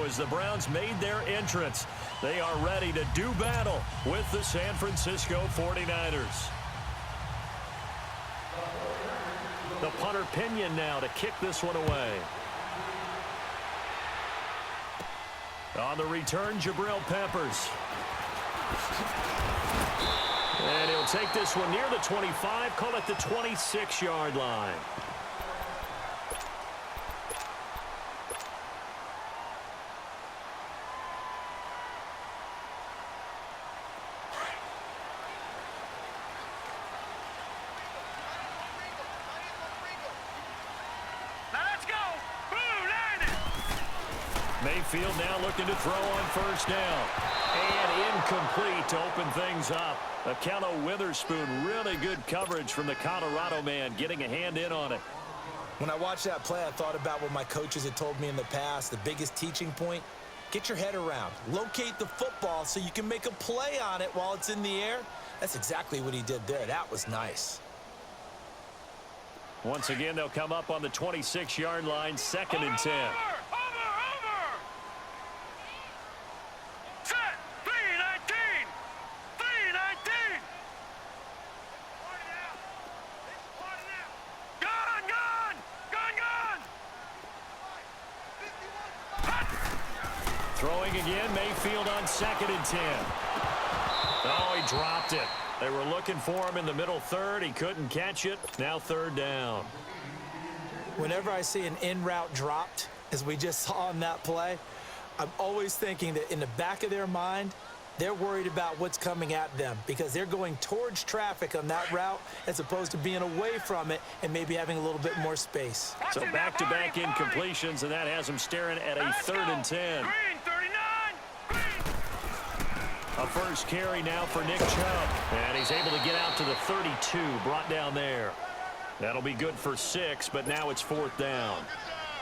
as the Browns made their entrance. They are ready to do battle with the San Francisco 49ers. The punter Pinion now to kick this one away. On the return, Jabril Peppers. And he'll take this one near the 25, call it the 26-yard line. Mayfield now looking to throw on first down. And incomplete to open things up. Akello Witherspoon, really good coverage from the Colorado man, getting a hand in on it. When I watched that play, I thought about what my coaches had told me in the past. The biggest teaching point, get your head around. Locate the football so you can make a play on it while it's in the air. That's exactly what he did there. That was nice. Once again, they'll come up on the 26-yard line, 2nd and 10. Throwing again, Mayfield on 2nd and 10. Oh, he dropped it. They were looking for him in the middle third. He couldn't catch it. Now 3rd down. Whenever I see an in-route dropped, as we just saw on that play, I'm always thinking that in the back of their mind, they're worried about what's coming at them because they're going towards traffic on that route as opposed to being away from it and maybe having a little bit more space. So back-to-back incompletions, and that has them staring at a 3rd and 10. A first carry now for Nick Chubb. And he's able to get out to the 32, brought down there. That'll be good for 6, but now it's 4th down.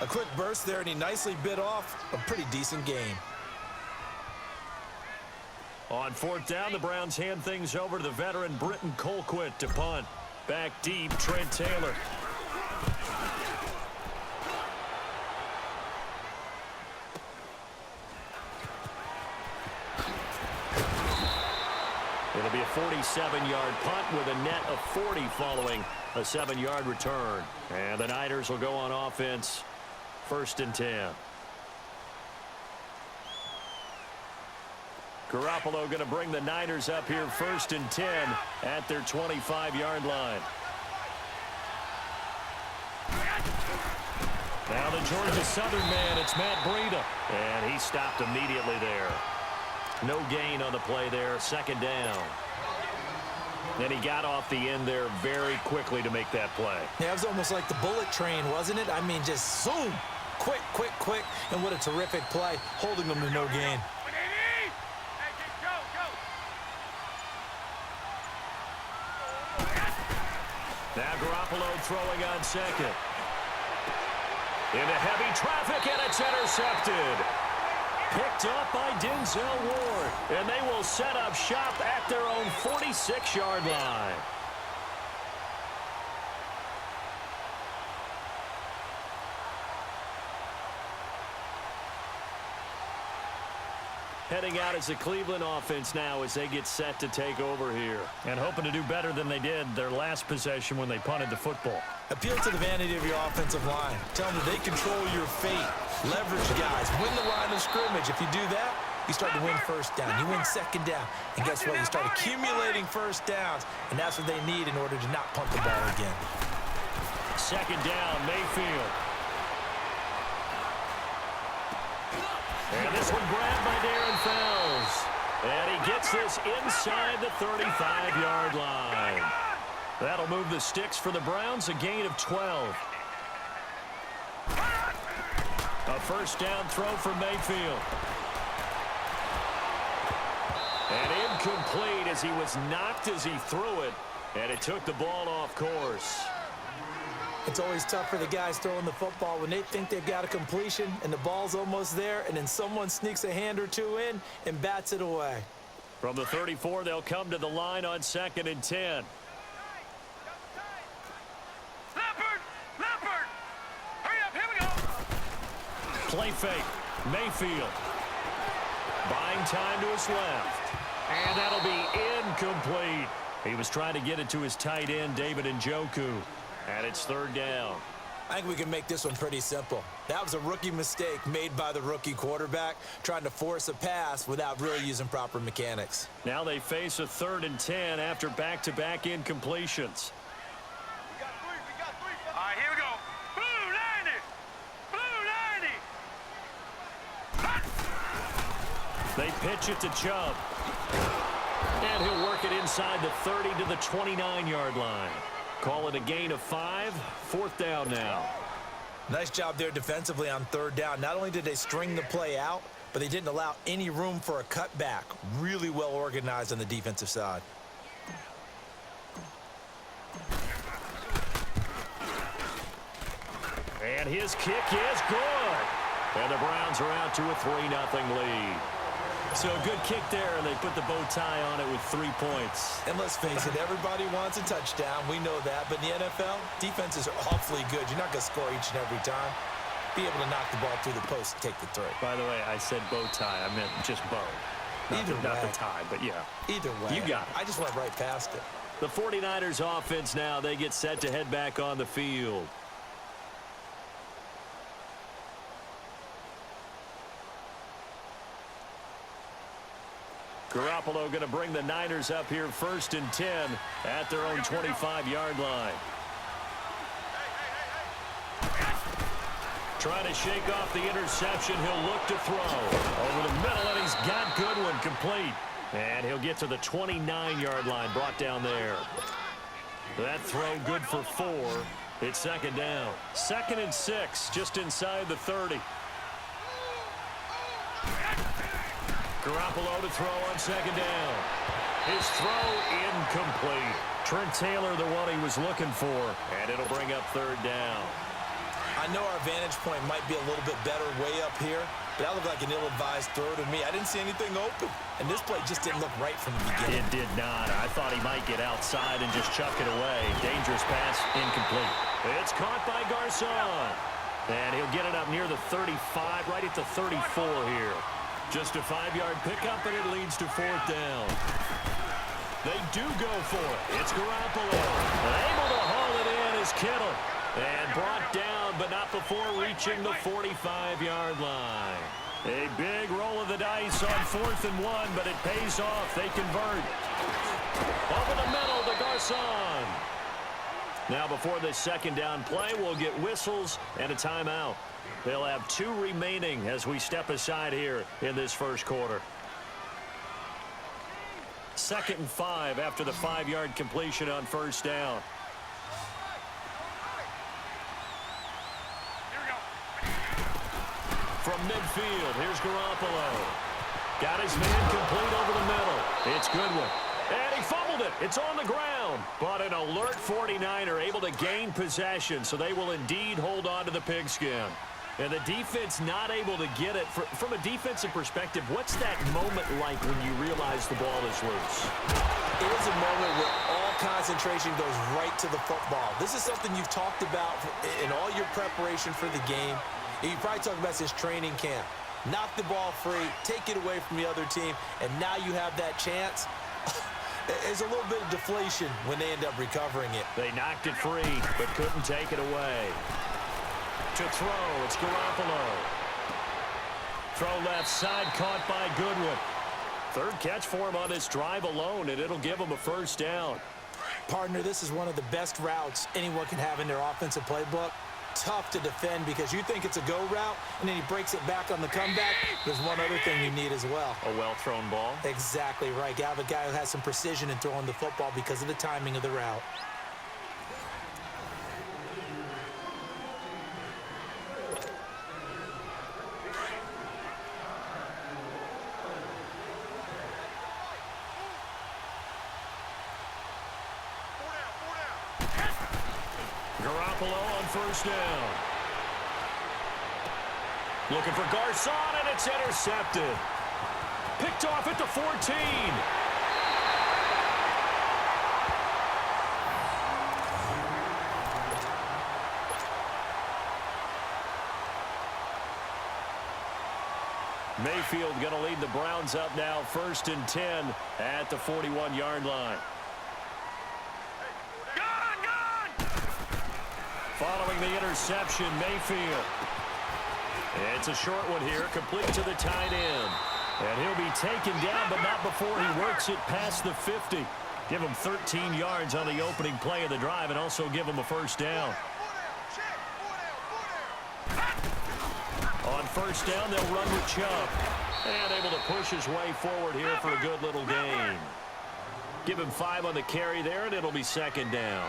A quick burst there, and he nicely bit off a pretty decent game. On 4th down, the Browns hand things over to the veteran Britton Colquitt to punt. Back deep, Trent Taylor. It'll be a 47-yard punt with a net of 40 following a 7-yard return. And the Niners will go on offense, 1st and 10. Garoppolo going to bring the Niners up here 1st and 10 at their 25-yard line. Now the Georgia Southern man, it's Matt Breida. And he stopped immediately there. No gain on the play there, 2nd down. And he got off the end there very quickly to make that play. Yeah, it was almost like the bullet train, wasn't it? I mean, just zoom. Quick, quick, quick. And what a terrific play, holding them to no gain. Now Garoppolo throwing on 2nd. Into heavy traffic, and it's intercepted. Picked up by Denzel Ward. And they will set up shop at their own 46-yard line. Heading out as the Cleveland offense now as they get set to take over here. And hoping to do better than they did their last possession when they punted the football. Appeal to the vanity of your offensive line. Tell them that they control your fate. Leverage guys. Win the line of scrimmage. If you do that, you start to win 1st down. You win 2nd down. And guess what? You start accumulating 1st downs. And that's what they need in order to not punt the ball again. 2nd down, Mayfield. And this one grabbed by Darren Fells. And he gets this inside the 35-yard line. That'll move the sticks for the Browns, a gain of 12. A 1st down throw for Mayfield. And incomplete as he was knocked as he threw it. And it took the ball off course. It's always tough for the guys throwing the football when they think they've got a completion and the ball's almost there, and then someone sneaks a hand or two in and bats it away. From the 34, they'll come to the line on 2nd and 10. Leopard! Hurry up, here we go! Play fake. Mayfield. Buying time to his left. And that'll be incomplete. He was trying to get it to his tight end, David Njoku. And it's third down. I think we can make this one pretty simple. That was a rookie mistake made by the rookie quarterback, trying to force a pass without really using proper mechanics. Now they face a 3rd and 10 after back-to-back incompletions. We got three. All right, here we go. Blue 90. They pitch it to Chubb. And he'll work it inside the 30 to the 29-yard line. Call it a gain of 5. 4th down now. Nice job there defensively on 3rd down. Not only did they string the play out, but they didn't allow any room for a cutback. Really well organized on the defensive side. And his kick is good. And the Browns are out to a 3-0 lead. So a good kick there, and they put the bow tie on it with 3 points. And let's face it, everybody wants a touchdown. We know that. But in the NFL, defenses are awfully good. You're not going to score each and every time. Be able to knock the ball through the post and take the 3. By the way, I said bow tie. I meant just bow. Not the tie, but yeah. Either way. You got it. I just went right past it. The 49ers offense now, they get set to head back on the field. Garoppolo going to bring the Niners up here 1st and 10 at their own 25-yard line. Trying to shake off the interception. He'll look to throw. Over the middle, and he's got Goodwin complete. And he'll get to the 29-yard line, brought down there. That throw good for 4. It's 2nd down. 2nd and 6, just inside the 30. Garoppolo to throw on 2nd down. His throw incomplete. Trent Taylor, the one he was looking for, and it'll bring up 3rd down. I know our vantage point might be a little bit better way up here, but that looked like an ill-advised throw to me. I didn't see anything open, and this play just didn't look right from the beginning. It did not. I thought he might get outside and just chuck it away. Dangerous pass, incomplete. It's caught by Garcon, and he'll get it up near the 35, right at the 34 here. Just a 5-yard pickup, and it leads to 4th down. They do go for it. It's Garoppolo. Able to haul it in is Kittle. And brought down, but not before reaching the 45-yard line. A big roll of the dice on 4th and 1, but it pays off. They convert. Over the middle to Garcon. Now before this 2nd down play, we'll get whistles and a timeout. They'll have 2 remaining as we step aside here in this 1st quarter. 2nd and 5 after the 5-yard completion on 1st down. From midfield, here's Garoppolo. Got his man complete over the middle. It's Goodwin. And he fumbled it. It's on the ground. But an alert 49er able to gain possession, so they will indeed hold on to the pigskin. And the defense not able to get it. From a defensive perspective, what's that moment like when you realize the ball is loose? It is a moment where all concentration goes right to the football. This is something you've talked about in all your preparation for the game. You probably talked about since training camp. Knock the ball free, take it away from the other team, and now you have that chance. There's a little bit of deflation when they end up recovering it. They knocked it free, but couldn't take it away. To throw, it's Garoppolo. Throw left side, caught by Goodwin. 3rd catch for him on this drive alone, and it'll give him a 1st down. Partner, this is one of the best routes anyone can have in their offensive playbook. Tough to defend because you think it's a go route, and then he breaks it back on the comeback. There's one other thing you need as well. A well-thrown ball? Exactly right. You have a guy who has some precision in throwing the football because of the timing of the route. Garoppolo on 1st down. Looking for Garcon, and it's intercepted. Picked off at the 14. Mayfield going to lead the Browns up now 1st and 10 at the 41-yard line. Following the interception, Mayfield. It's a short one here, complete to the tight end. And he'll be taken down, but not before he works it past the 50. Give him 13 yards on the opening play of the drive and also give him a first down. On first down, they'll run with Chubb. And able to push his way forward here for a good little gain. Give him 5 on the carry there, and it'll be 2nd down.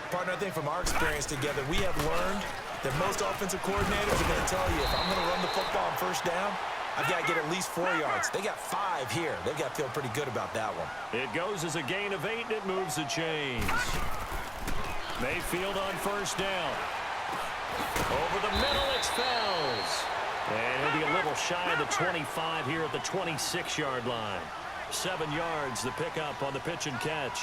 Partner, I think from our experience together, we have learned that most offensive coordinators are going to tell you, if I'm going to run the football on first down, I've got to get at least 4 yards. They got 5 here. They've got to feel pretty good about that one. It goes as a gain of 8, and it moves the chains. Mayfield on first down. Over the middle, it's Fells. And he'll be a little shy of the 25 here at the 26-yard line. 7 yards, the pickup on the pitch and catch.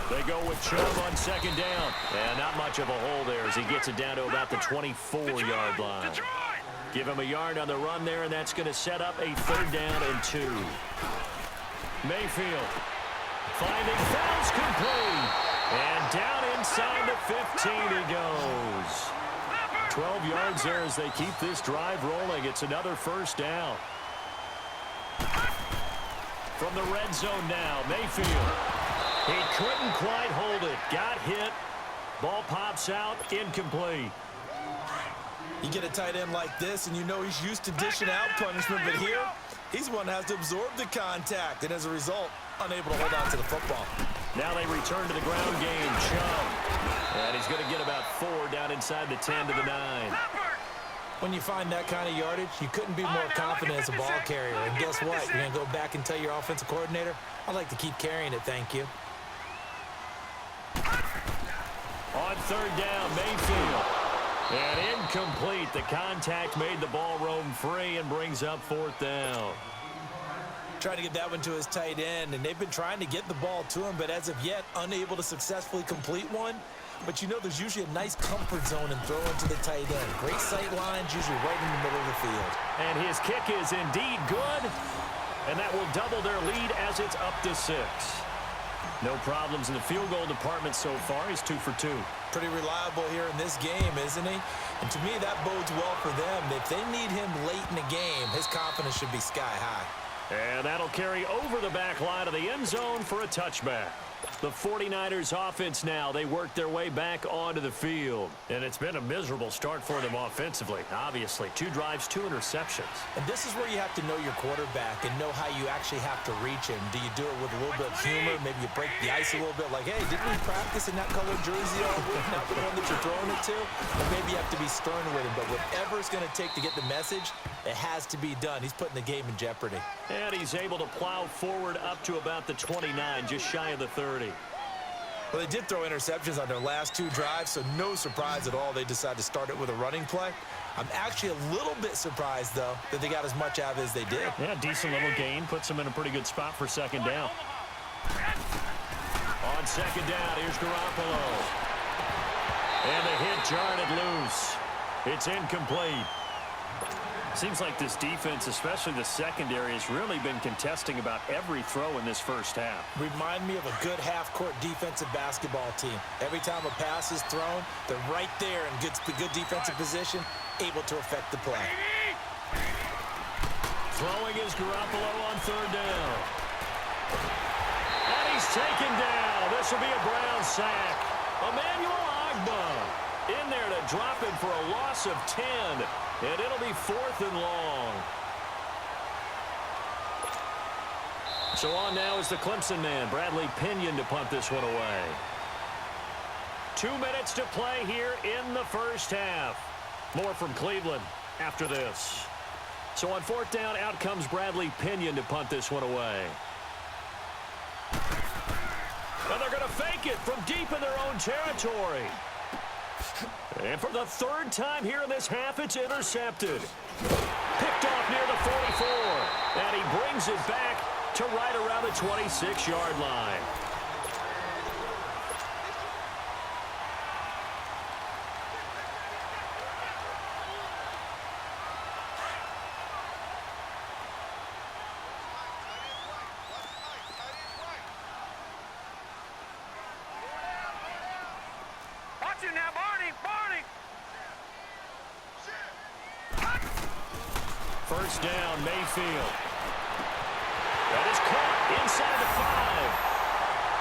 They go with Chubb on 2nd down. And not much of a hole there as he gets it down to about the 24-yard line. Give him a yard on the run there, and that's going to set up a 3rd down and 2. Mayfield finding Fells complete. And down inside the 15 he goes. 12 yards there as they keep this drive rolling. It's another first down. From the red zone now, Mayfield. He couldn't quite hold it. Got hit. Ball pops out. Incomplete. You get a tight end like this, and you know he's used to dishing out punishment, but here, he's the one that has to absorb the contact, and as a result, unable to hold on to the football. Now they return to the ground game. Chubb. And he's going to get about 4 down inside the 10 to the 9. When you find that kind of yardage, you couldn't be more confident as a ball carrier. And guess what? You're going to go back and tell your offensive coordinator, I'd like to keep carrying it, thank you. On 3rd down, Mayfield. And incomplete. The contact made the ball roam free and brings up 4th down. Trying to get that one to his tight end, and they've been trying to get the ball to him, but as of yet, unable to successfully complete one. But you know there's usually a nice comfort zone in throwing to the tight end. Great sight lines, usually right in the middle of the field. And his kick is indeed good, and that will double their lead as it's up to 6. No problems in the field goal department so far. He's 2 for 2. Pretty reliable here in this game, isn't he? And to me, that bodes well for them. If they need him late in the game, his confidence should be sky high. And that'll carry over the back line of the end zone for a touchback. The 49ers offense now, they work their way back onto the field. And it's been a miserable start for them offensively, obviously. 2 drives, 2 interceptions. And this is where you have to know your quarterback and know how you actually have to reach him. Do you do it with a little bit of humor? Maybe you break the ice a little bit, like, hey, didn't we practice in that colored jersey all week, not the one that you're throwing it to? Or maybe you have to be stern with him. But whatever it's going to take to get the message, it has to be done. He's putting the game in jeopardy. And he's able to plow forward up to about the 29, just shy of the 30. Well, they did throw interceptions on their last 2 drives, so no surprise at all they decided to start it with a running play. I'm actually a little bit surprised, though, that they got as much out of it as they did. Yeah, decent little gain. Puts them in a pretty good spot for 2nd down. On 2nd down, here's Garoppolo. And the hit jarred it loose. It's incomplete. Seems like this defense, especially the secondary, has really been contesting about every throw in this first half. Remind me of a good half-court defensive basketball team. Every time a pass is thrown, they're right there in good defensive position, able to affect the play. Throwing is Garoppolo on 3rd down. And he's taken down. This will be a Brown sack. Emmanuel Ogbah in there to drop him for a loss of 10. And it'll be 4th and long. So on now is the Clemson man, Bradley Pinion, to punt this one away. 2 minutes to play here in the first half. More from Cleveland after this. So on 4th down, out comes Bradley Pinion to punt this one away. And they're going to fake it from deep in their own territory. And for the 3rd time here in this half, it's intercepted. Picked off near the 44. And he brings it back to right around the 26-yard line. First down, Mayfield. That is caught inside the 5.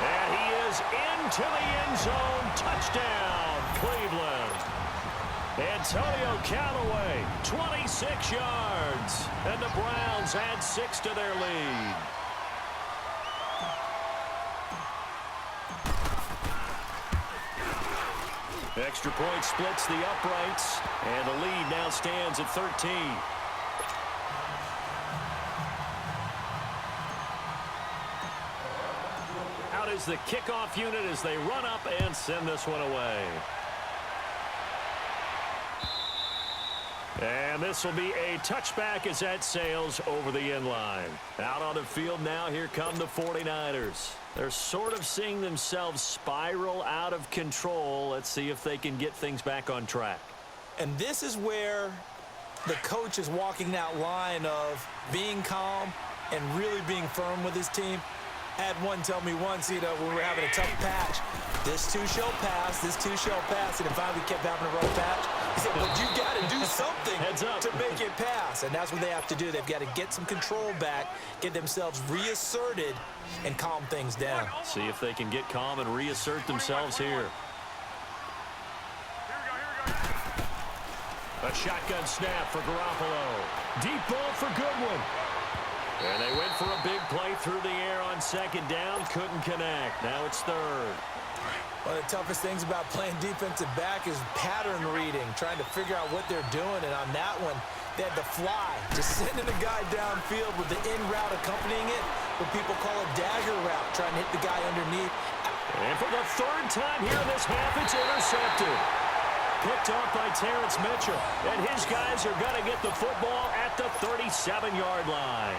And he is into the end zone. Touchdown, Cleveland. Antonio Callaway, 26 yards. And the Browns add 6 to their lead. Extra point splits the uprights. And the lead now stands at 13. Out is the kickoff unit as they run up and send this one away. And this will be a touchback as that sails over the end line. Out on the field now, here come the 49ers. They're sort of seeing themselves spiral out of control. Let's see if they can get things back on track. And this is where the coach is walking that line of being calm and really being firm with his team. I had one tell me once, when we were having a tough patch, this too shall pass, this too shall pass, and then finally we kept having a rough patch. He said, but you got to do something to make it pass, and that's what they have to do. They've got to get some control back, get themselves reasserted, and calm things down. See if they can get calm and reassert themselves here. A shotgun snap for Garoppolo. Deep ball for Goodwin. And they went for a big play through the air on second down. Couldn't connect. Now it's third. One of the toughest things about playing defensive back is pattern reading, trying to figure out what they're doing. And on that one, they had the fly, just sending a guy downfield with the in route accompanying it, what people call a dagger route, trying to hit the guy underneath. And for the third time here in this half, it's intercepted. Picked off by Terrence Mitchell. And his guys are going to get the football at the 37-yard line.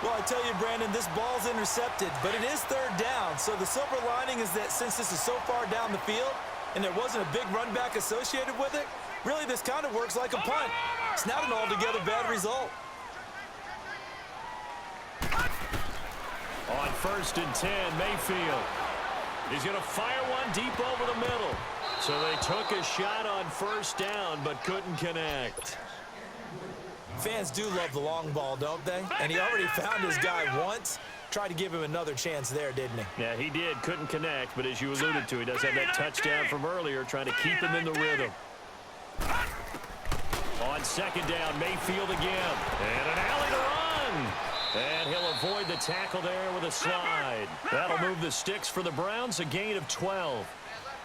Well, I tell you, Brandon, this ball's intercepted, but it is third down. So the silver lining is that since this is so far down the field and there wasn't a big run back associated with it, really this kind of works like a punt. It's not an altogether bad result. On 1st and 10, Mayfield. He's going to fire one deep over the middle. So they took a shot on first down but couldn't connect. Fans do love the long ball, don't they? And he already found his guy once. Tried to give him another chance there, didn't he? Yeah, he did. Couldn't connect, but as you alluded to, he does have that touchdown from earlier, trying to keep him in the rhythm. On second down, Mayfield again. And an alley to run. And he'll avoid the tackle there with a slide. That'll move the sticks for the Browns, a gain of 12.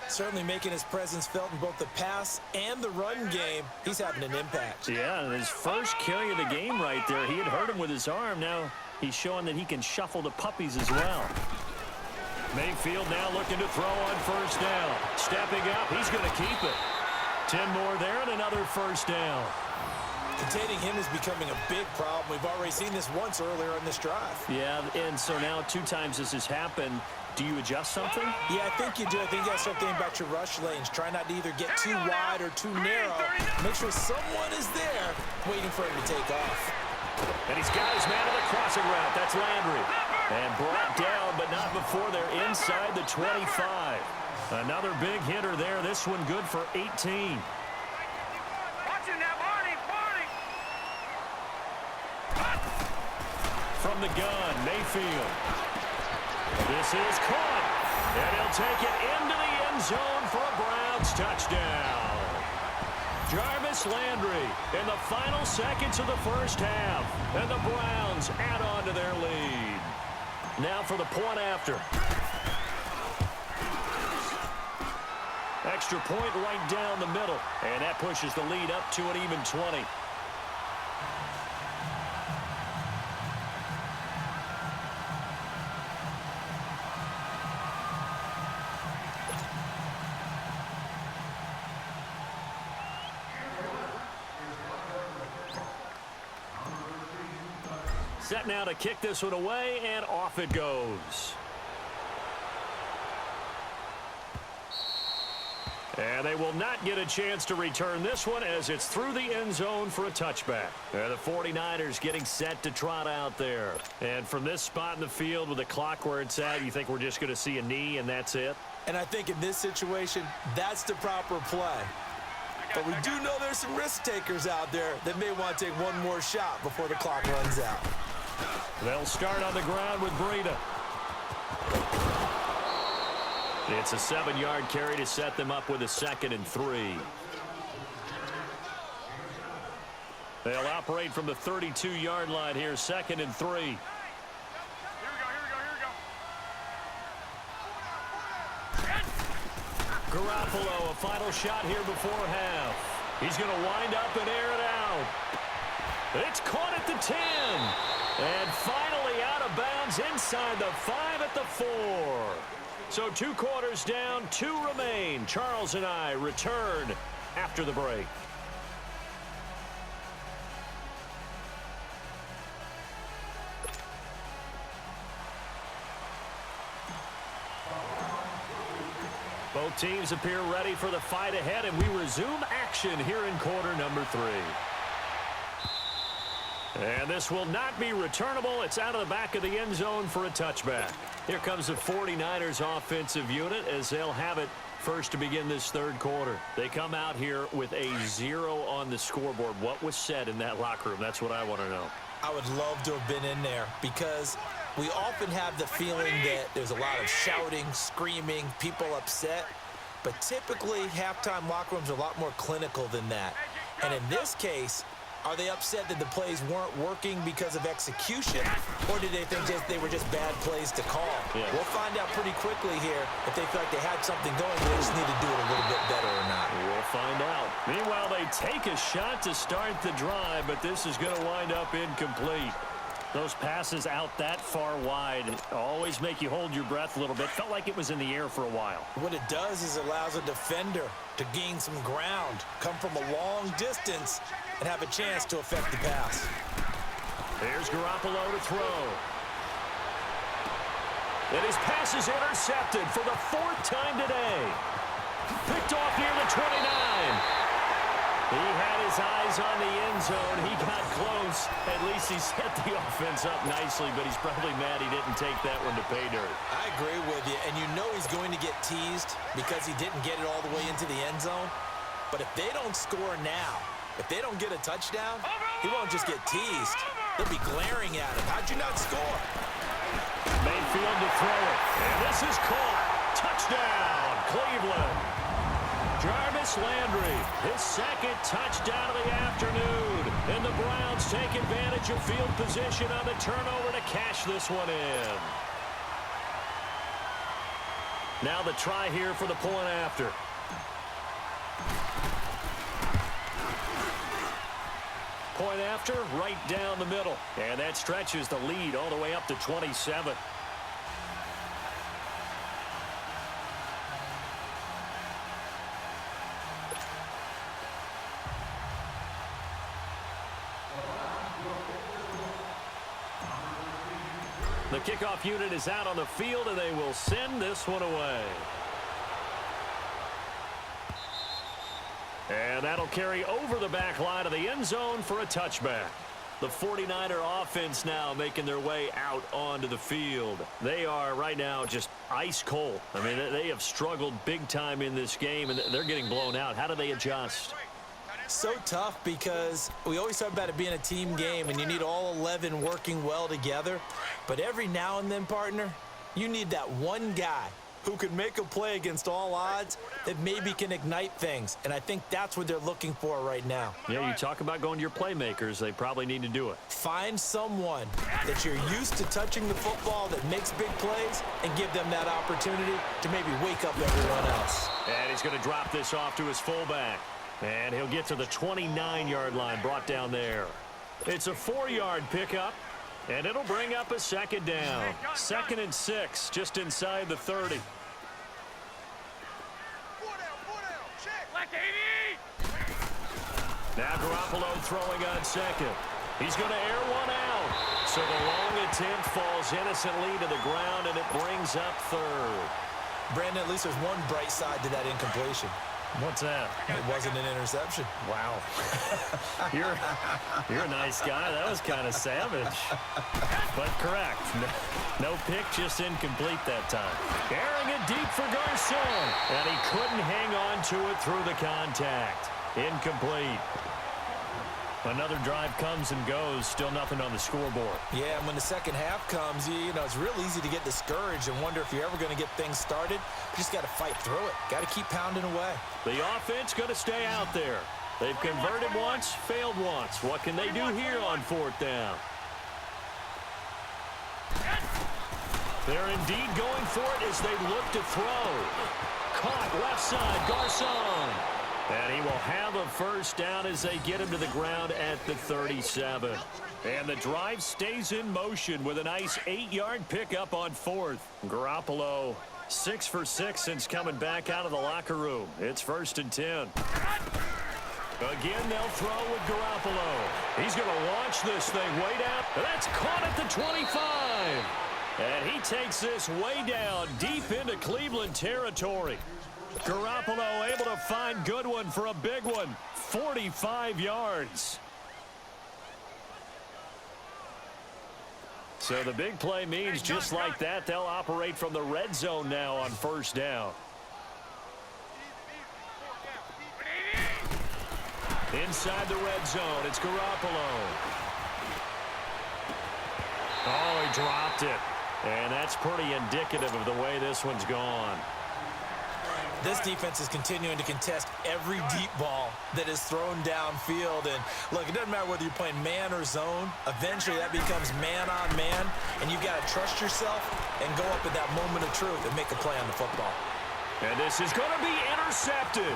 Certainly making his presence felt in both the pass and the run game. He's having an impact. Yeah, and his first carry of the game right there, he had hurt him with his arm. Now he's showing that he can shuffle the puppies as well. Mayfield now looking to throw on first down. Stepping up, he's going to keep it. 10 more there and another first down. Containing him is becoming a big problem. We've already seen this once earlier in this drive. Yeah, and so now 2 times this has happened. Do you adjust something? Yeah, I think you do. I think you got to start thinking about your rush lanes. Try not to either get too wide or too narrow. Make sure someone is there waiting for him to take off. And he's got his man on the crossing route. That's Landry. And brought down, but not before they're inside the 25. Another big hitter there. This one good for 18. Watch it now, Barney. From the gun, Mayfield. This is caught. And he'll take it into the end zone for a Browns touchdown. Jarvis Landry in the final seconds of the first half. And the Browns add on to their lead. Now for the point after. Extra point right down the middle. And that pushes the lead up to an even 20. Set now to kick this one away, and off it goes. And they will not get a chance to return this one as it's through the end zone for a touchback. And the 49ers getting set to trot out there. And from this spot in the field with the clock where it's at, you think we're just going to see a knee and that's it? And I think in this situation, that's the proper play. But we do know there's some risk takers out there that may want to take one more shot before the clock runs out. They'll start on the ground with Breida. It's a 7-yard carry to set them up with a 2nd and 3. They'll operate from the 32-yard line here, 2nd and 3. Here we go. Garoppolo, a final shot here before half. He's going to wind up and air it out. It's caught at the 10. And finally out of bounds inside the 5 at the 4. So 2 quarters down, 2 remain. Charles and I return after the break. Both teams appear ready for the fight ahead, and we resume action here in quarter number 3. And this will not be returnable. It's out of the back of the end zone for a touchback. Here comes the 49ers offensive unit as they'll have it first to begin this 3rd quarter. They come out here with a 0 on the scoreboard. What was said in that locker room? That's what I want to know. I would love to have been in there because we often have the feeling that there's a lot of shouting, screaming, people upset. But typically, halftime locker rooms are a lot more clinical than that. And in this case, are they upset that the plays weren't working because of execution, or did they think they were just bad plays to call? Yeah. We'll find out pretty quickly here if they feel like they had something going, they just need to do it a little bit better or not. We'll find out. Meanwhile, they take a shot to start the drive, but this is going to wind up incomplete. Those passes out that far wide always make you hold your breath a little bit. Felt like it was in the air for a while. What it does is it allows a defender to gain some ground, come from a long distance, and have a chance to affect the pass. Here's Garoppolo to throw. And his pass is intercepted for the 4th time today. Picked off near the 29. He had his eyes on the end zone. He got close. At least he set the offense up nicely, but he's probably mad he didn't take that one to pay dirt. I agree with you, and you know he's going to get teased because he didn't get it all the way into the end zone. But if they don't score now, if they don't get a touchdown, he won't just get teased. They'll be glaring at him. How'd you not score? Mayfield to throw it. And this is caught. Touchdown, Cleveland. Jarvis Landry, his 2nd touchdown of the afternoon. And the Browns take advantage of field position on the turnover to cash this one in. Now the try here for the point after. Point after, right down the middle. And that stretches the lead all the way up to 27. The kickoff unit is out on the field, and they will send this one away. And that'll carry over the back line of the end zone for a touchback. The 49er offense now making their way out onto the field. They are right now just ice cold. I mean, they have struggled big time in this game, and they're getting blown out. How do they adjust? So tough because we always talk about it being a team game and you need all 11 working well together. But every now and then, partner, you need that one guy who can make a play against all odds that maybe can ignite things. And I think that's what they're looking for right now. Yeah, you talk about going to your playmakers. They probably need to do it. Find someone that you're used to touching the football that makes big plays and give them that opportunity to maybe wake up everyone else. And he's going to drop this off to his fullback. And he'll get to the 29-yard line, brought down there. It's a 4-yard pickup, and it'll bring up a 2nd down. 2nd and 6, just inside the 30. Now Garoppolo throwing on 2nd. He's going to air one out. So the long attempt falls innocently to the ground, and it brings up 3rd. Brandon, at least there's one bright side to that incompletion. What's that? It wasn't an interception. Wow. You're a nice guy. That was kind of savage. But correct. No pick, just incomplete that time. Airing it deep for Garcon. And he couldn't hang on to it through the contact. Incomplete. Another drive comes and goes. Still nothing on the scoreboard. Yeah, and when the second half comes, you know, it's real easy to get discouraged and wonder if you're ever going to get things started. You just got to fight through it. Got to keep pounding away. The offense going to stay out there. They've converted once, failed once. What can they do here on fourth down? They're indeed going for it as they look to throw. Caught left side, Garcon. And he will have a first down as they get him to the ground at the 37. And the drive stays in motion with a nice 8-yard pickup on fourth. Garoppolo, 6 for 6 since coming back out of the locker room. It's 1st and 10. Again, they'll throw with Garoppolo. He's going to launch this thing way down. That's caught at the 25. And he takes this way down deep into Cleveland territory. Garoppolo able to find Goodwin for a big one. 45 yards. So the big play means just like that, they'll operate from the red zone now on first down. Inside the red zone, it's Garoppolo. Oh, he dropped it. And that's pretty indicative of the way this one's gone. This defense is continuing to contest every deep ball that is thrown downfield. And, look, it doesn't matter whether you're playing man or zone. Eventually, that becomes man on man. And you've got to trust yourself and go up at that moment of truth and make a play on the football. And this is going to be intercepted.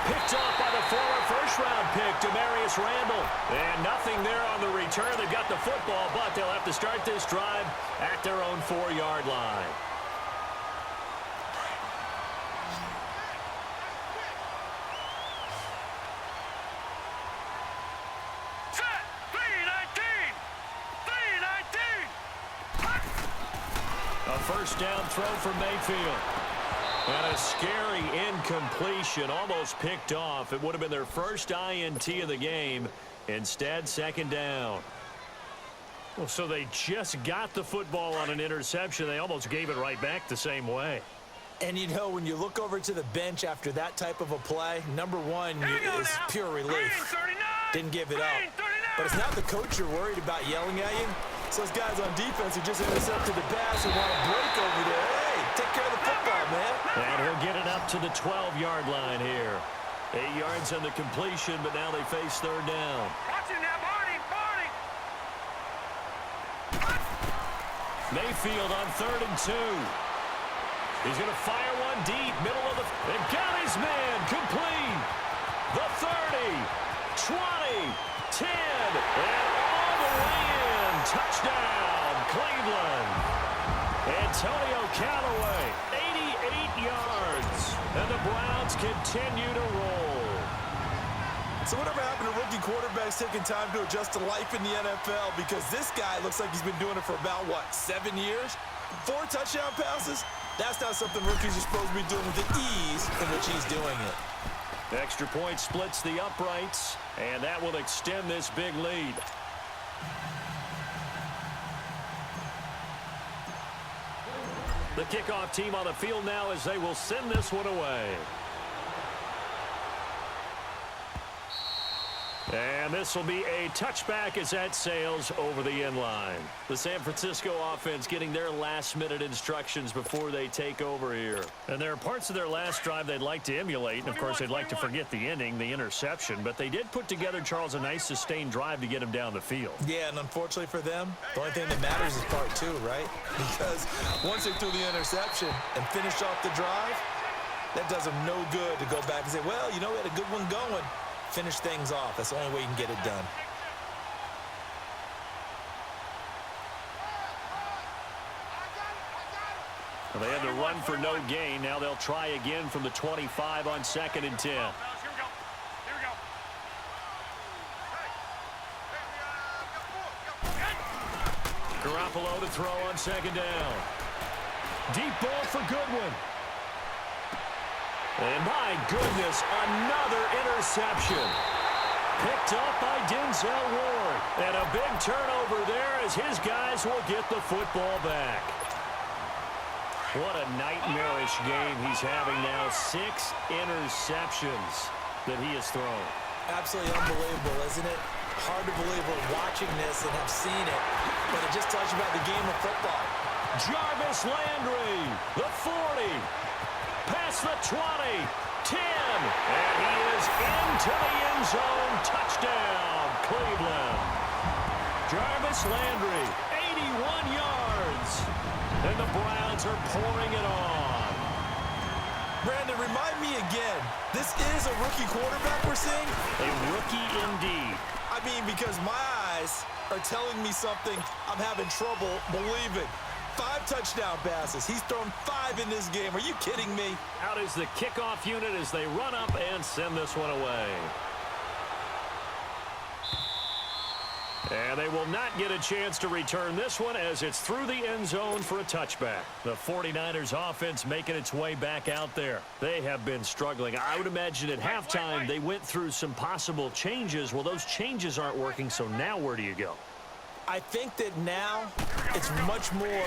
Picked off by the former first-round pick, Demarius Randall. And nothing there on the return. They've got the football, but they'll have to start this drive at their own 4-yard line. A first down throw for Mayfield. And a scary incompletion, almost picked off. It would have been their first INT of the game. Instead, second down. Well, so they just got the football on an interception. They almost gave it right back the same way. And, you know, when you look over to the bench after that type of a play, number one is pure relief. Didn't give it up. But it's not the coach you're worried about yelling at you. It's those guys on defense who just intercepted the pass and want to break over there. Hey, take care of the football, man. And he'll get it up to the 12-yard line here. 8 yards on the completion, but now they face third down. Watch him now, Barney. Mayfield on 3rd and 2. He's going to fire one deep, middle of the... They've got his man complete. The 30, 20, 10, and all the way in. Touchdown, Cleveland. Antonio Callaway, 88 yards. And the Browns continue to roll. So whatever happened to rookie quarterbacks taking time to adjust to life in the NFL? Because this guy looks like he's been doing it for about, 7 years? 4 touchdown passes? That's not something rookies are supposed to be doing with the ease in which he's doing it. Extra point splits the uprights, and that will extend this big lead. The kickoff team on the field now as they will send this one away. And this will be a touchback as that sails over the end line. The San Francisco offense getting their last-minute instructions before they take over here. And there are parts of their last drive they'd like to emulate. And, of course, they'd like to forget the ending, the interception. But they did put together, Charles, a nice sustained drive to get him down the field. Yeah, and unfortunately for them, the only thing that matters is part 2, right? Because once they threw the interception and finished off the drive, that does them no good to go back and say, well, you know, we had a good one going. Finish things off. That's the only way you can get it done. Well, they had to run for no gain. Now they'll try again from the 25 on 2nd and 10. Here we go. Garoppolo to throw on 2nd down. Deep ball for Goodwin. And my goodness, another interception. Picked up by Denzel Ward. And a big turnover there as his guys will get the football back. What a nightmarish game he's having now. 6 interceptions. that he has thrown. Absolutely unbelievable, isn't it? Hard to believe we're watching this and have seen it, but it just tells you about the game of football. Jarvis Landry, the 40, past the 20, 10, and he is into the end zone. Touchdown, Cleveland. Jarvis Landry, 81 yards, and the Browns are pouring it on. Brandon, remind me again, this is a rookie quarterback we're seeing? A rookie indeed. I mean, because my eyes are telling me something I'm having trouble believing. 5 touchdown passes. He's thrown 5 in this game. Are you kidding me? Out is the kickoff unit as they run up and send this one away. And they will not get a chance to return this one as it's through the end zone for a touchback. The 49ers offense making its way back out there. They have been struggling. I would imagine at halftime they went through some possible changes. Well, those changes aren't working, so now where do you go? I think that now it's much more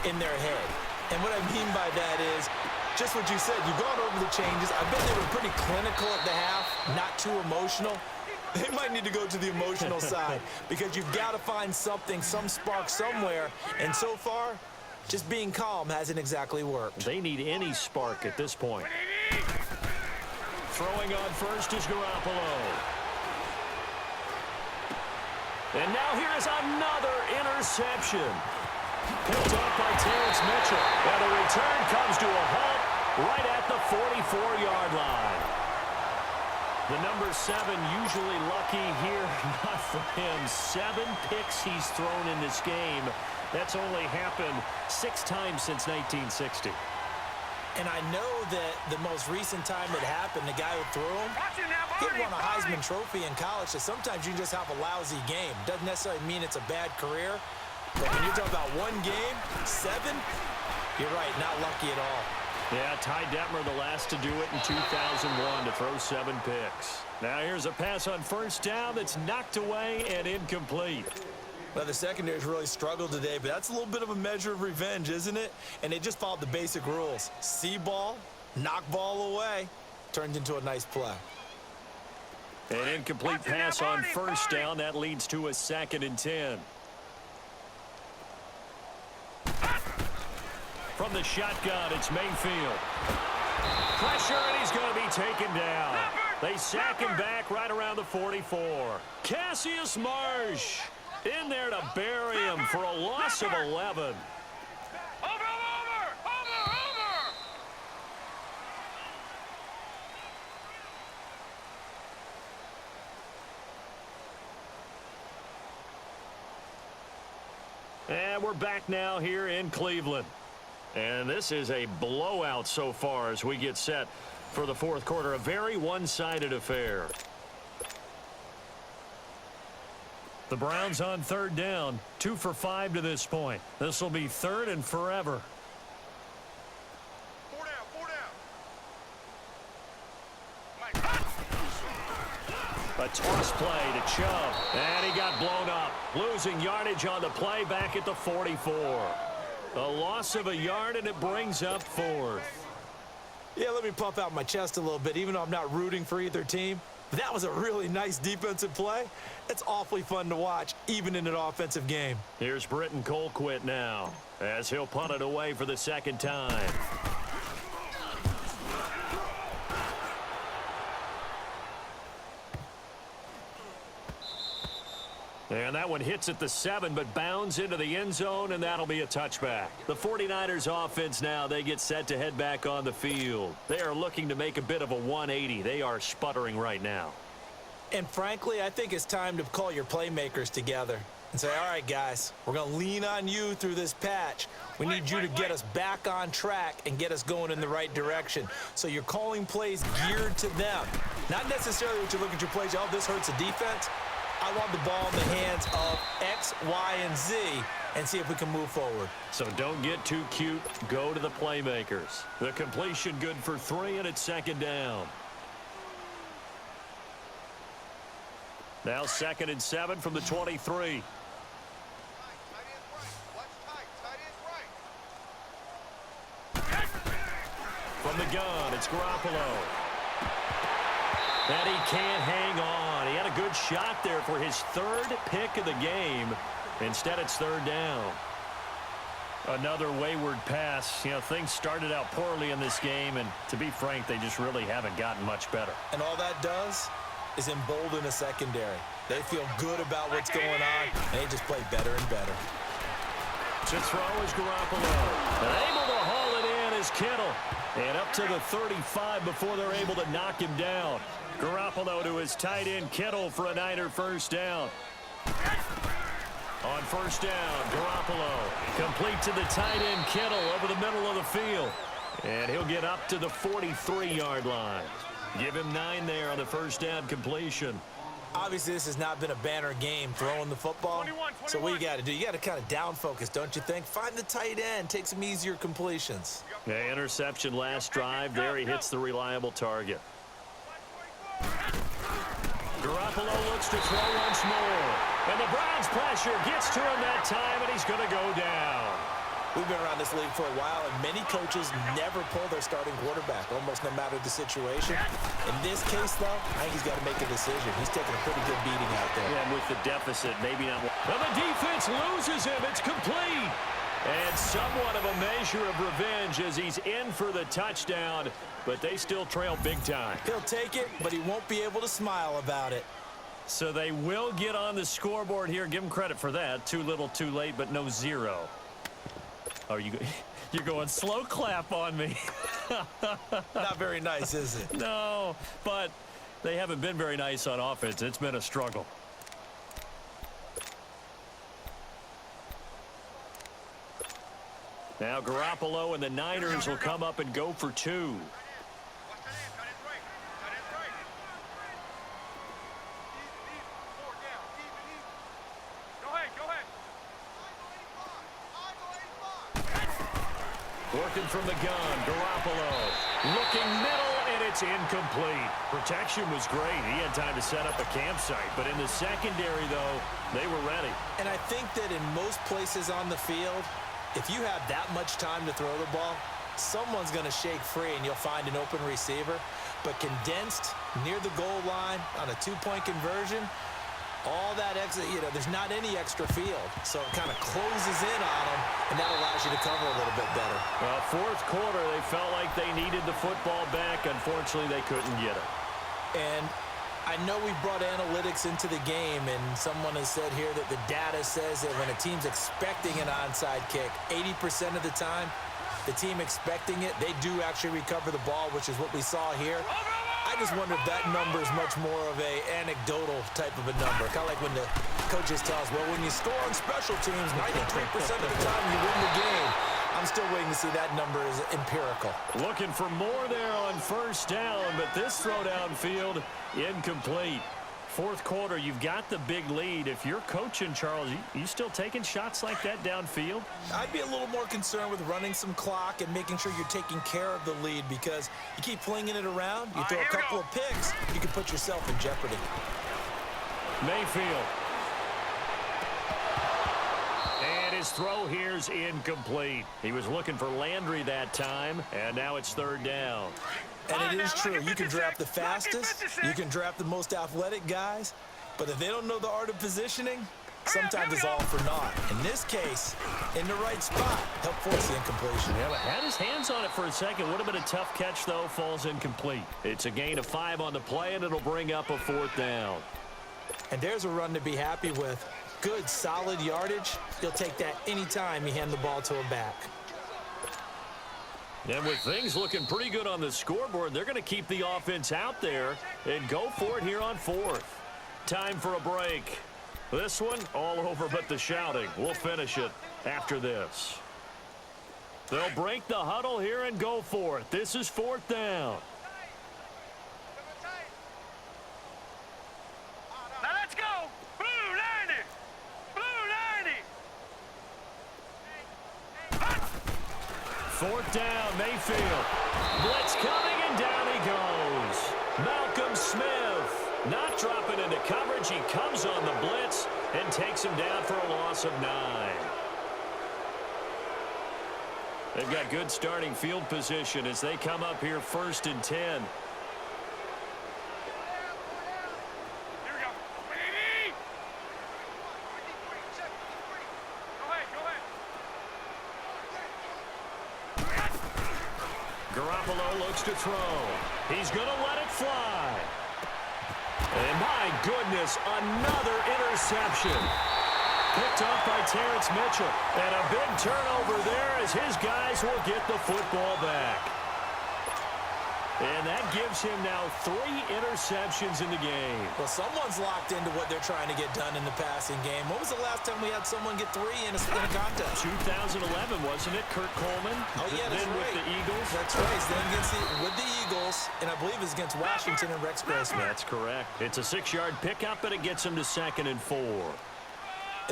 in their head. And what I mean by that is just what you said. You've gone over the changes. I bet they were pretty clinical at the half, not too emotional. They might need to go to the emotional side because you've got to find something, some spark somewhere. And so far, just being calm hasn't exactly worked. They need any spark at this point. Throwing on first is Garoppolo. And now here is another interception. Picked up by Terrence Mitchell. And the return comes to a halt right at the 44-yard line. The number 7 usually lucky here. Not for him. 7 picks he's thrown in this game. That's only happened 6 times since 1960. And I know that the most recent time it happened, the guy who threw him, he won a Heisman Trophy in college, so sometimes you just have a lousy game. Doesn't necessarily mean it's a bad career, but when you're talking about one game, 7, you're right, not lucky at all. Yeah, Ty Detmer the last to do it in 2001 to throw 7 picks. Now here's a pass on first down that's knocked away and incomplete. Well, the secondary's really struggled today, but that's a little bit of a measure of revenge, isn't it? And they just followed the basic rules. See ball, knock ball away, turned into a nice play. An incomplete pass on first down. That leads to a 2nd and 10. From the shotgun, it's Mayfield. Pressure, and he's going to be taken down. They sack him back right around the 44. Cassius Marsh in there to bury him for a loss of 11. Over! And we're back now here in Cleveland. And this is a blowout so far as we get set for the 4th quarter. A very one-sided affair. The Browns on 3rd down. 2 for 5 to this point. This will be 3rd and forever. 4 down. A toss play to Chubb. And he got blown up. Losing yardage on the play back at the 44. A loss of a yard, and it brings up 4th. Yeah, let me puff out my chest a little bit, even though I'm not rooting for either team. That was a really nice defensive play. It's awfully fun to watch, even in an offensive game. Here's Britton Colquitt now, as he'll punt it away for the 2nd time. And that one hits at the 7, but bounds into the end zone, and that'll be a touchback. The 49ers offense now, they get set to head back on the field. They are looking to make a bit of a 180. They are sputtering right now. And frankly, I think it's time to call your playmakers together and say, all right, guys, we're going to lean on you through this patch. We need you to get us back on track and get us going in the right direction. So you're calling plays geared to them. Not necessarily what you look at your plays, oh, this hurts the defense. I want the ball in the hands of X, Y, and Z and see if we can move forward. So don't get too cute. Go to the playmakers. The completion good for 3, and it's 2nd down. Now 2nd and 7 from the 23. From the gun, it's Garoppolo. And he can't hang on. He had a good shot there for his third pick of the game. Instead, it's third down. Another wayward pass. You know, things started out poorly in this game, and to be frank, they just really haven't gotten much better. And all that does is embolden a secondary. They feel good about what's going on, and they just play better and better. To throw is Garoppolo. And able to haul it in is Kittle. And up to the 35 before they're able to knock him down. Garoppolo to his tight end Kittle for a Niner first down. On first down, Garoppolo complete to the tight end Kittle over the middle of the field. And he'll get up to the 43-yard line. Give him 9 there on the first down completion. Obviously, this has not been a banner game throwing the football. 21. So what you got to do, you got to kind of down focus, don't you think? Find the tight end, take some easier completions. Yeah, interception last drive. There he hits the reliable target. Garoppolo looks to throw once more. And the Browns' pressure gets to him that time, and he's going to go down. We've been around this league for a while, and many coaches never pull their starting quarterback, almost no matter the situation. In this case, though, I think he's got to make a decision. He's taking a pretty good beating out there. Yeah, and with the deficit, maybe not. Well, the defense loses him. It's complete. And somewhat of a measure of revenge as he's in for the touchdown, but they still trail big time. He'll take it, but he won't be able to smile about it. So they will get on the scoreboard here. Give him credit for that. Too little, too late, but no zero. Oh, you're going slow clap on me. Not very nice, is it? No, but they haven't been very nice on offense. It's been a struggle. Now Garoppolo and the Niners will come up and go for 2. Working from the gun, Garoppolo looking middle, and it's incomplete. Protection was great. He had time to set up a campsite, but in the secondary, though, they were ready. And I think that in most places on the field, if you have that much time to throw the ball, someone's going to shake free and you'll find an open receiver. But condensed near the goal line on a 2-point conversion, all that extra, there's not any extra field. So it kind of closes in on them, and that allows you to cover a little bit better. Well, fourth quarter, they felt like they needed the football back. Unfortunately, they couldn't get it. And I know we brought analytics into the game, and someone has said here that the data says that when a team's expecting an onside kick, 80% of the time, the team expecting it, they do actually recover the ball, which is what we saw here. I just wonder if that number is much more of a anecdotal type of a number. Kind of like when the coaches tell us, well, when you score on special teams, 93% of the time you win the game. I'm still waiting to see that number is empirical. Looking for more there on first down, but this throw downfield, incomplete. Fourth quarter, you've got the big lead. If you're coaching, Charles, you still taking shots like that downfield? I'd be a little more concerned with running some clock and making sure you're taking care of the lead, because you keep flinging it around, you throw a couple of picks, you can put yourself in jeopardy. Mayfield. And his throw here's incomplete. He was looking for Landry that time, and now it's third down. And it is true. You can draft the fastest, you can draft the most athletic guys, but if they don't know the art of positioning, sometimes it's all for naught. In this case, in the right spot, help force the incompletion. Yeah, but had his hands on it for a second. Would have been a tough catch, though. Falls incomplete. It's a gain of 5 on the play, and it'll bring up a fourth down. And there's a run to be happy with. Good, solid yardage. He'll take that anytime you hand the ball to a back. And with things looking pretty good on the scoreboard, they're going to keep the offense out there and go for it here on fourth. Time for a break. This one all over but the shouting. We'll finish it after this. They'll break the huddle here and go for it. This is fourth down. Now let's go. Blue 90. Blue 90. Fourth down, Mayfield. Blitz coming, and down he goes. Malcolm Smith not dropping into coverage. He comes on the blitz and takes him down for a loss of 9. They've got good starting field position as they come up here first and 10. Garoppolo looks to throw. He's going to let it fly. And my goodness, another interception. Picked off by Terrence Mitchell. And a big turnover there as his guys will get the football back. And that gives him now 3 interceptions in the game. Well, someone's locked into what they're trying to get done in the passing game. When was the last time we had someone get 3 in a contest? 2011, wasn't it? Kurt Coleman. Oh, yeah, that's then right. with the Eagles. That's right. Then with the Eagles, and I believe it's against Washington and Rex Grossman. That's correct. It's a 6-yard pickup, but it gets him to 2nd and 4.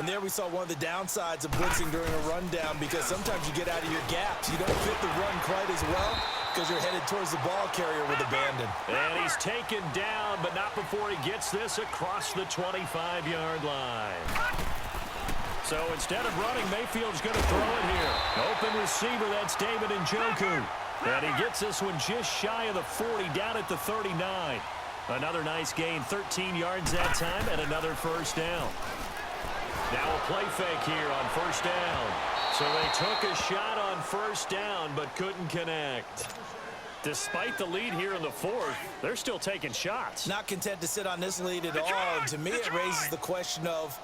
And there we saw one of the downsides of blitzing during a rundown, because sometimes you get out of your gaps. You don't fit the run quite as well because you're headed towards the ball carrier with abandon. And he's taken down, but not before he gets this across the 25-yard line. So instead of running, Mayfield's going to throw it here. Open receiver, that's David Njoku. And he gets this one just shy of the 40, down at the 39. Another nice gain, 13 yards that time, and another first down. Now a play fake here on first down. So they took a shot on first down, but couldn't connect. Despite the lead here in the 4th, they're still taking shots. Not content to sit on this lead at all. And to me, it raises the question of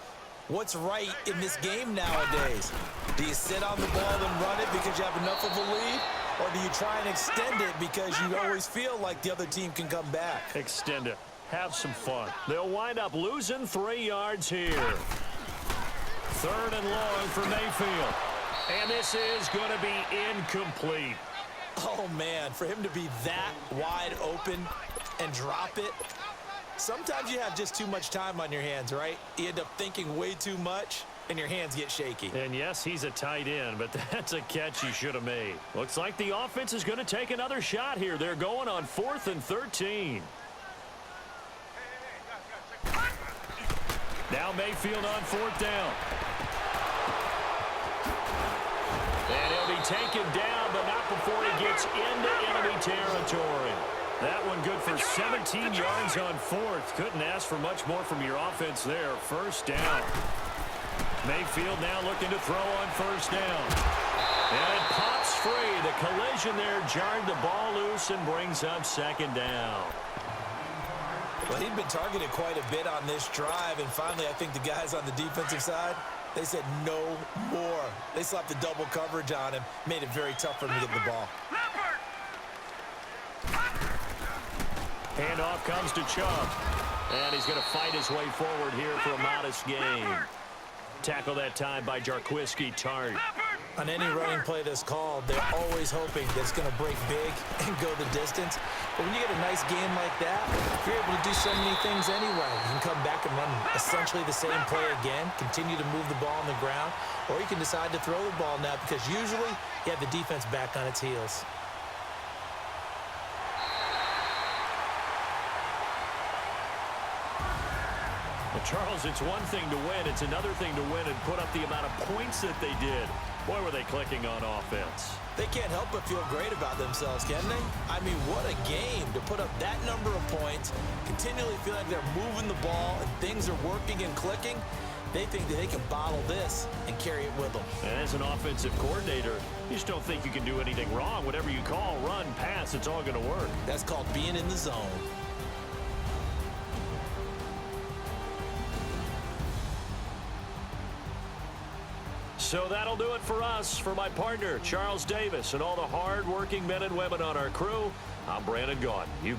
what's right in this game nowadays. Do you sit on the ball and run it because you have enough of a lead? Or do you try and extend it because you always feel like the other team can come back? Extend it. Have some fun. They'll wind up losing 3 yards here. 3rd and long for Mayfield. And this is going to be incomplete. Oh, man, for him to be that wide open and drop it. Sometimes you have just too much time on your hands, right? You end up thinking way too much, and your hands get shaky. And yes, he's a tight end, but that's a catch he should have made. Looks like the offense is going to take another shot here. They're going on 4th and 13. Now Mayfield on 4th down. And he'll be taken down, but not before he gets into enemy territory. That one good for 17 yards on 4th. Couldn't ask for much more from your offense there. First down. Mayfield now looking to throw on first down. And it pops free. The collision there jarred the ball loose and brings up 2nd down. Well, he'd been targeted quite a bit on this drive, and finally I think the guys on the defensive side, they said no more. They slapped the double coverage on him, made it very tough for him to get the ball. Handoff comes to Chubb. And he's going to fight his way forward here for a modest gain. Tackle that time by Jarquiski Tart. On any running play that's called, they're always hoping that it's going to break big and go the distance. But when you get a nice game like that, you're able to do so many things anyway. You can come back and run essentially the same play again, continue to move the ball on the ground, or you can decide to throw the ball now because usually you have the defense back on its heels. Well, Charles, it's one thing to win. It's another thing to win and put up the amount of points that they did. Boy, were they clicking on offense. They can't help but feel great about themselves, can they? I mean, what a game to put up that number of points, continually feel like they're moving the ball and things are working and clicking. They think that they can bottle this and carry it with them. And as an offensive coordinator, you just don't think you can do anything wrong. Whatever you call, run, pass, it's all going to work. That's called being in the zone. So that'll do it for us. For my partner, Charles Davis, and all the hard-working men and women on our crew, I'm Brandon Gaudin. You've been